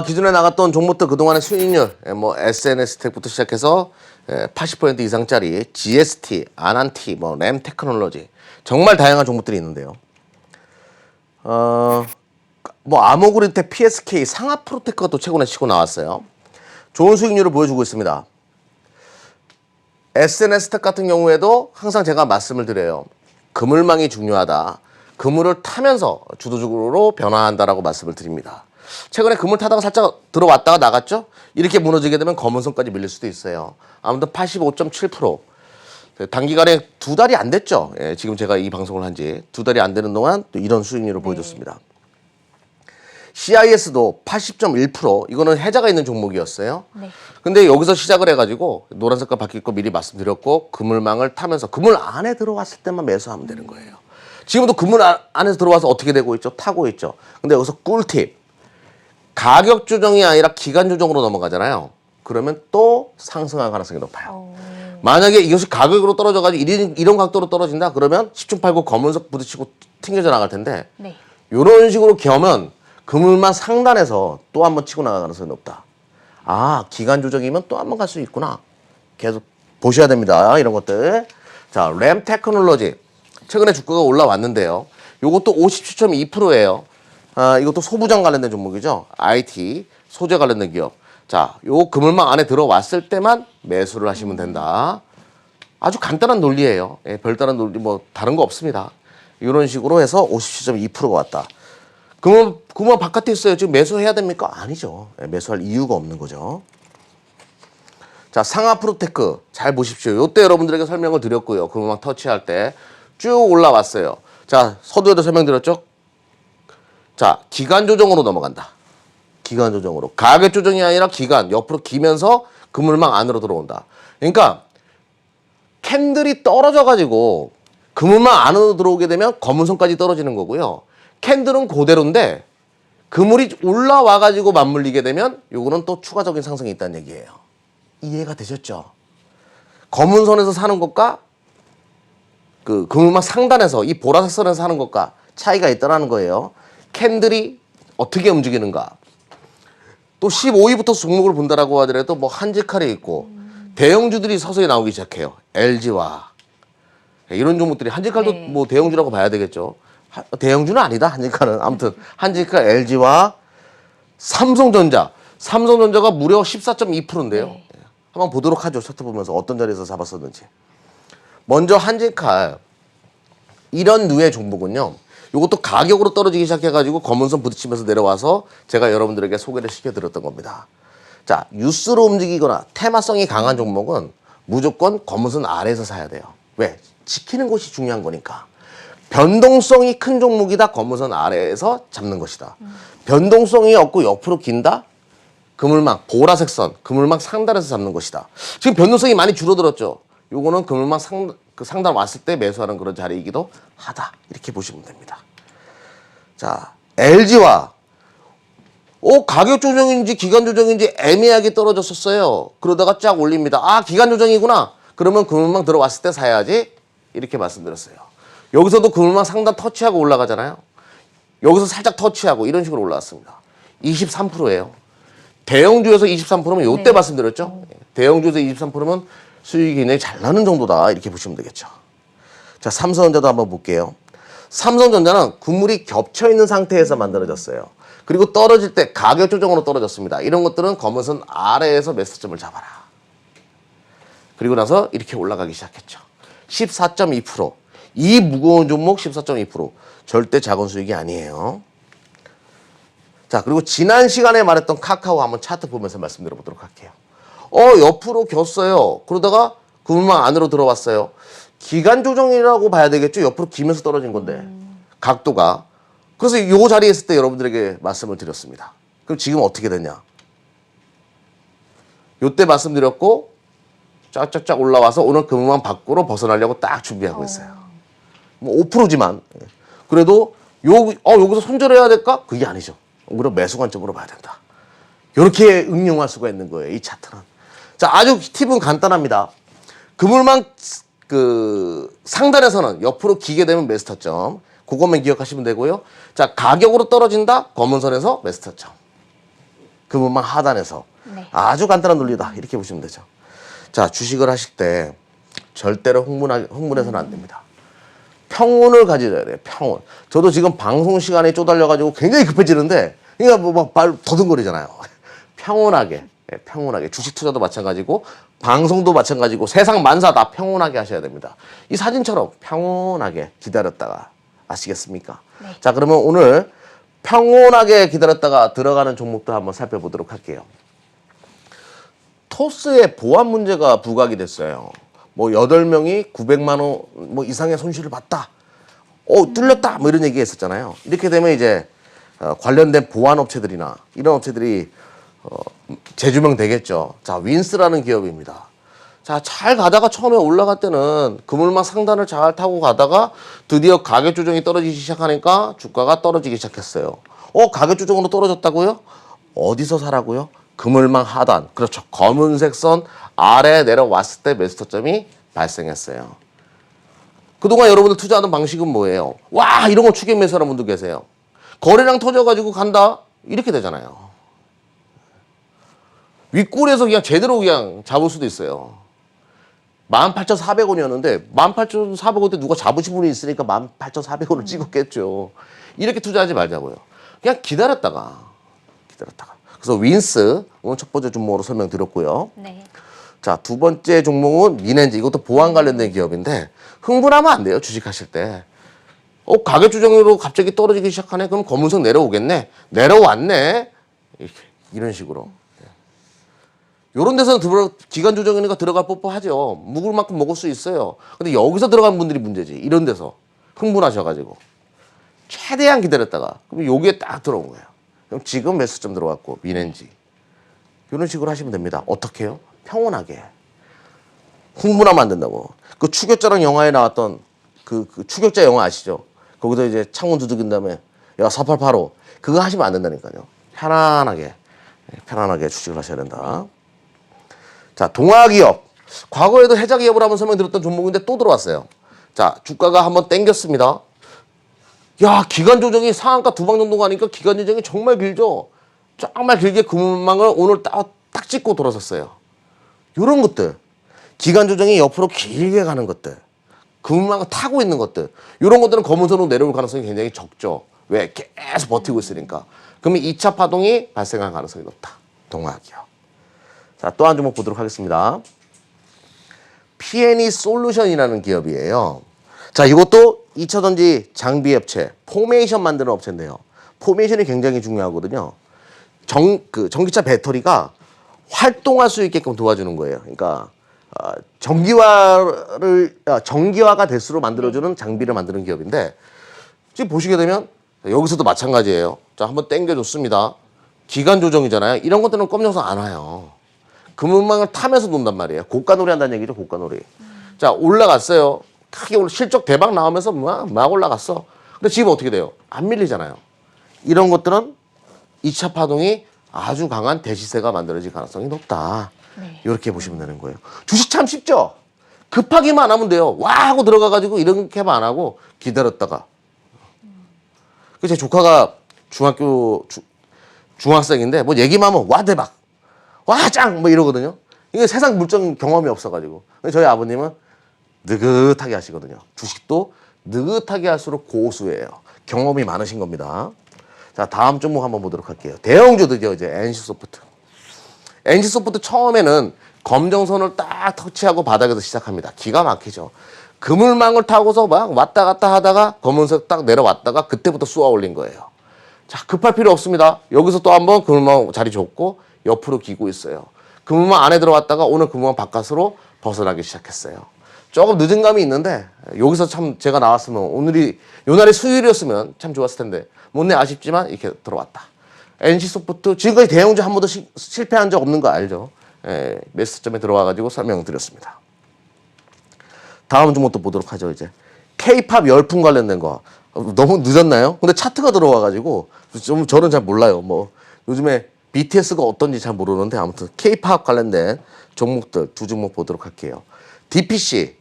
기존에 나갔던 종목들 그동안의 수익률, 뭐 SNS텍부터 시작해서 80% 이상짜리 GST, 아난티, 뭐 램테크놀로지 정말 다양한 종목들이 있는데요. 뭐 아모그리텍, PSK, 상하프로테크가 또 최근에 치고 나왔어요. 좋은 수익률을 보여주고 있습니다. SNS텍 같은 경우에도 항상 제가 말씀을 드려요. 그물망이 중요하다. 그물을 타면서 주도적으로 변화한다라고 말씀을 드립니다. 최근에 그물 타다가 살짝 들어왔다가 나갔죠? 이렇게 무너지게 되면 검은선까지 밀릴 수도 있어요. 아무튼 85.7%. 단기간에 2달이 안 됐죠. 예, 지금 제가 이 방송을 한 지 2달이 안 되는 동안 또 이런 수익률을 보여줬습니다. CIS도 80.1%. 이거는 해자가 있는 종목이었어요. 네. 근데 여기서 시작을 해가지고 노란 색깔 바뀔 거 미리 말씀드렸고 그물망을 타면서 그물 안에 들어왔을 때만 매수하면 되는 거예요. 지금도 그물 안에서 들어와서 어떻게 되고 있죠? 타고 있죠. 근데 여기서 꿀팁. 가격 조정이 아니라 기간 조정으로 넘어가잖아요. 그러면 또 상승할 가능성이 높아요. 만약에 이것이 가격으로 떨어져가지고 이런 각도로 떨어진다? 그러면 10중 8구 검은석 부딪히고 튕겨져 나갈 텐데 네. 이런 식으로 겨면 그물만 상단에서 또 한 번 치고 나갈 가능성이 높다. 기간 조정이면 또 한 번 갈 수 있구나. 계속 보셔야 됩니다. 이런 것들. 자, 램테크놀로지. 최근에 주가가 올라왔는데요. 요것도 57.2%예요. 이것도 소부장 관련된 종목이죠. IT, 소재 관련된 기업. 자, 요 그물망 안에 들어왔을 때만 매수를 하시면 된다. 아주 간단한 논리예요. 예, 별다른 논리 뭐 다른 거 없습니다. 이런 식으로 해서 57.2%가 왔다. 그물망 바깥에 있어요. 지금 매수해야 됩니까? 아니죠. 예, 매수할 이유가 없는 거죠. 자, 상하프로테크 잘 보십시오. 요때 여러분들에게 설명을 드렸고요. 그물망 터치할 때 쭉 올라왔어요. 자, 서두에도 설명드렸죠. 자, 기간 조정으로 넘어간다. 기간 조정으로. 가격 조정이 아니라 기간, 옆으로 기면서 그물망 안으로 들어온다. 그러니까 캔들이 떨어져가지고 그물망 안으로 들어오게 되면 검은선까지 떨어지는 거고요. 캔들은 그대로인데 그물이 올라와가지고 맞물리게 되면 요거는 또 추가적인 상승이 있다는 얘기예요. 이해가 되셨죠? 검은선에서 사는 것과 그 그물망 상단에서 이 보라색 선에서 사는 것과 차이가 있다는 거예요. 캔들이 어떻게 움직이는가. 또 15위부터 종목을 본다라고 하더라도 뭐 한직칼이 있고 대형주들이 서서히 나오기 시작해요. LG와 이런 종목들이 한직칼도 네. 뭐 대형주라고 봐야 되겠죠. 대형주는 아니다. 한직칼은. 아무튼 한직칼, LG와 삼성전자. 삼성전자가 무려 14.2%인데요. 네. 한번 보도록 하죠. 차트 보면서 어떤 자리에서 잡았었는지. 먼저 한직칼 이런 류의 종목은요. 이것도 가격으로 떨어지기 시작해가지고 검은선 부딪히면서 내려와서 제가 여러분들에게 소개를 시켜드렸던 겁니다. 자, 뉴스로 움직이거나 테마성이 강한 종목은 무조건 검은선 아래에서 사야 돼요. 왜? 지키는 것이 중요한 거니까. 변동성이 큰 종목이다. 검은선 아래에서 잡는 것이다. 변동성이 없고 옆으로 긴다. 그물망, 보라색 선, 그물망 상단에서 잡는 것이다. 지금 변동성이 많이 줄어들었죠. 요거는 그물망 상단 왔을 때 매수하는 그런 자리이기도 하다. 이렇게 보시면 됩니다. 자, LG와 가격 조정인지 기간 조정인지 애매하게 떨어졌었어요. 그러다가 쫙 올립니다. 기간 조정이구나. 그러면 그물망 들어왔을 때 사야지. 이렇게 말씀드렸어요. 여기서도 그물망 상단 터치하고 올라가잖아요. 여기서 살짝 터치하고 이런 식으로 올라왔습니다. 23%예요. 대형주에서 23%면 요때 네. 말씀드렸죠. 대형주에서 23%면 수익이 굉장히 잘 나는 정도다. 이렇게 보시면 되겠죠. 자, 삼성전자도 한번 볼게요. 삼성전자는 그물이 겹쳐 있는 상태에서 만들어졌어요. 그리고 떨어질 때 가격 조정으로 떨어졌습니다. 이런 것들은 검은선 아래에서 매수점을 잡아라. 그리고 나서 이렇게 올라가기 시작했죠. 14.2%. 이 무거운 종목 14.2%. 절대 작은 수익이 아니에요. 자, 그리고 지난 시간에 말했던 카카오 한번 차트 보면서 말씀드려보도록 할게요. 옆으로 겼어요. 그러다가 그물망 안으로 들어왔어요. 기간 조정이라고 봐야 되겠죠. 옆으로 기면서 떨어진 건데 각도가. 그래서 요 자리에 있을 때 여러분들에게 말씀을 드렸습니다. 그럼 지금 어떻게 됐냐? 요때 말씀드렸고 쫙쫙쫙 올라와서 오늘 그물망 밖으로 벗어나려고 딱 준비하고 있어요. 뭐 5%지만 그래도 여기서 손절해야 될까? 그게 아니죠. 오히려 매수 관점으로 봐야 된다. 이렇게 응용할 수가 있는 거예요. 이 차트는. 자, 아주 팁은 간단합니다. 그물망 상단에서는 옆으로 기게 되면 매수 타점. 그것만 기억하시면 되고요. 자, 가격으로 떨어진다. 검은선에서 매수 타점. 그분만 하단에서. 네. 아주 간단한 논리다. 이렇게 보시면 되죠. 자, 주식을 하실 때 절대로 흥분해서는 안 됩니다. 평온을 가져야 돼요. 평온. 저도 지금 방송 시간에 쪼달려가지고 굉장히 급해지는데, 그러니까 뭐 막 발 더듬거리잖아요. 평온하게, 평온하게. 주식 투자도 마찬가지고, 방송도 마찬가지고, 세상 만사 다 평온하게 하셔야 됩니다. 이 사진처럼 평온하게 기다렸다가, 아시겠습니까? 네. 자, 그러면 오늘 평온하게 기다렸다가 들어가는 종목도 한번 살펴보도록 할게요. 토스에 보안 문제가 부각이 됐어요. 뭐 8명이 900만 원 뭐 이상의 손실을 봤다. 뚫렸다. 뭐 이런 얘기 했었잖아요. 이렇게 되면 이제 관련된 보안 업체들이나 이런 업체들이 재조명 되겠죠. 자, 윈스라는 기업입니다. 자, 잘 가다가 처음에 올라갈 때는 그물망 상단을 잘 타고 가다가 드디어 가격 조정이 떨어지기 시작하니까 주가가 떨어지기 시작했어요. 가격 조정으로 떨어졌다고요? 어디서 사라고요? 그물망 하단. 그렇죠. 검은색 선 아래 내려왔을 때 매수타점이 발생했어요. 그동안 여러분들 투자하는 방식은 뭐예요? 와, 이런 거 추격 매수하는 분도 계세요. 거래량 터져가지고 간다? 이렇게 되잖아요. 윗골에서 그냥 제대로 그냥 잡을 수도 있어요. 18,400원이었는데 18,400원 때 누가 잡으신 분이 있으니까 18,400원을 찍었겠죠. 이렇게 투자하지 말자고요. 그냥 기다렸다가. 그래서 윈스 오늘 첫 번째 종목으로 설명드렸고요. 네. 자, 두 번째 종목은 미넨즈. 이것도 보안 관련된 기업인데 흥분하면 안 돼요. 주식하실 때. 가격 조정으로 갑자기 떨어지기 시작하네. 그럼 검은색 내려오겠네. 내려왔네. 이런 식으로. 이런 데서는 기간 조정이니까 들어갈 법하죠. 묵을 만큼 먹을 수 있어요. 근데 여기서 들어간 분들이 문제지. 이런 데서 흥분하셔가지고 최대한 기다렸다가 그럼 여기에 딱 들어온 거예요. 그럼 지금 매수점 들어갔고 미넨즈 이런 식으로 하시면 됩니다. 어떻게 해요? 평온하게. 흥분하면 안 된다고. 그 추격자랑 영화에 나왔던 그 추격자 영화 아시죠? 거기서 이제 창문 두들긴 다음에 야 4885 그거 하시면 안 된다니까요. 편안하게 주식을 하셔야 된다. 자, 동아기업. 과거에도 해자기업을 한번 설명드렸던 종목인데 또 들어왔어요. 자, 주가가 한번 땡겼습니다. 야, 기간 조정이 상한가 2방 정도 가니까 기간 조정이 정말 길죠. 정말 길게 그물망을 오늘 딱 찍고 돌아섰어요. 이런 것들. 기간 조정이 옆으로 길게 가는 것들. 그물망을 타고 있는 것들. 이런 것들은 검은선으로 내려올 가능성이 굉장히 적죠. 왜? 계속 버티고 있으니까. 그러면 2차 파동이 발생할 가능성이 높다. 동아기업. 자, 또 한 종목 보도록 하겠습니다. P&E 솔루션이라는 기업이에요. 자, 이것도 2차 전지 장비 업체, 포메이션 만드는 업체인데요. 포메이션이 굉장히 중요하거든요. 전기차 배터리가 활동할 수 있게끔 도와주는 거예요. 그러니까 전기화가 될수록 만들어주는 장비를 만드는 기업인데 지금 보시게 되면 여기서도 마찬가지예요. 자, 한번 당겨줬습니다. 기간 조정이잖아요. 이런 것들은 검정선 안 와요. 그물망을 타면서 논단 말이에요. 고가놀이 한다는 얘기죠. 고가놀이. 자, 올라갔어요. 크게 실적 대박 나오면서 막 올라갔어. 근데 지금 어떻게 돼요? 안 밀리잖아요. 이런 것들은 2차 파동이 아주 강한 대시세가 만들어질 가능성이 높다. 네. 이렇게 보시면 되는 거예요. 주식 참 쉽죠? 급하기만 안 하면 돼요. 와 하고 들어가가지고 이렇게만 안 하고 기다렸다가. 제 조카가 중학생인데 뭐 얘기만 하면 와 대박. 와 짱! 뭐 이러거든요. 이게 세상 물정 경험이 없어가지고. 저희 아버님은 느긋하게 하시거든요. 주식도 느긋하게 할수록 고수예요. 경험이 많으신 겁니다. 자, 다음 종목 한번 보도록 할게요. 대형주들이죠. 이제 NC소프트. NC소프트 처음에는 검정선을 딱 터치하고 바닥에서 시작합니다. 기가 막히죠. 그물망을 타고서 막 왔다 갔다 하다가 검은색 딱 내려왔다가 그때부터 쏘아 올린 거예요. 자, 급할 필요 없습니다. 여기서 또 한번 그물망 자리 줬고 옆으로 기고 있어요. 그물망 안에 들어왔다가 오늘 그물망 바깥으로 벗어나기 시작했어요. 조금 늦은 감이 있는데 여기서 참 제가 나왔으면 요 날이 수요일이었으면 참 좋았을 텐데 못내 아쉽지만 이렇게 들어왔다. NC소프트 지금까지 대형주 한 번도 실패한 적 없는 거 알죠? 매수점에 들어와가지고 설명드렸습니다. 다음 종목도 보도록 하죠. 이제 K-팝 열풍 관련된 거 너무 늦었나요? 근데 차트가 들어와가지고 좀 저는 잘 몰라요. 뭐 요즘에 BTS가 어떤지 잘 모르는데 아무튼 K-팝 관련된 종목들 두 종목 보도록 할게요. DPC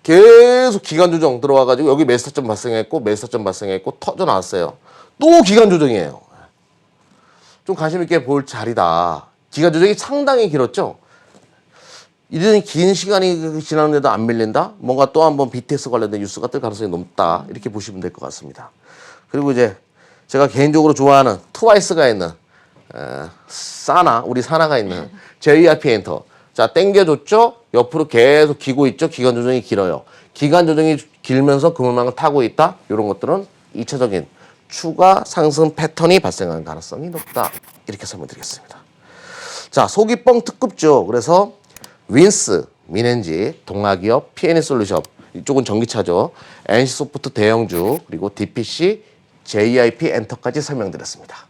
계속 기간 조정 들어와가지고 여기 매수점 발생했고 터져 나왔어요. 또 기간 조정이에요. 좀 관심 있게 볼 자리다. 기간 조정이 상당히 길었죠. 이런 긴 시간이 지났는데도 안 밀린다? 뭔가 또 한 번 BTS 관련된 뉴스가 뜰 가능성이 높다. 이렇게 보시면 될 것 같습니다. 그리고 이제 제가 개인적으로 좋아하는 트와이스가 있는 우리 사나가 있는 JYP 엔터. 자, 땡겨줬죠? 옆으로 계속 기고 있죠? 기간 조정이 길어요. 기간 조정이 길면서 그물망을 타고 있다? 이런 것들은 2차적인 추가 상승 패턴이 발생하는 가능성이 높다. 이렇게 설명드리겠습니다. 자, 속이 뻥 특급죠. 그래서 윈스, 민엔지, 동아기업, P&E솔루션 이쪽은 전기차죠. NC소프트 대형주 그리고 DPC, JYP 엔터까지 설명드렸습니다.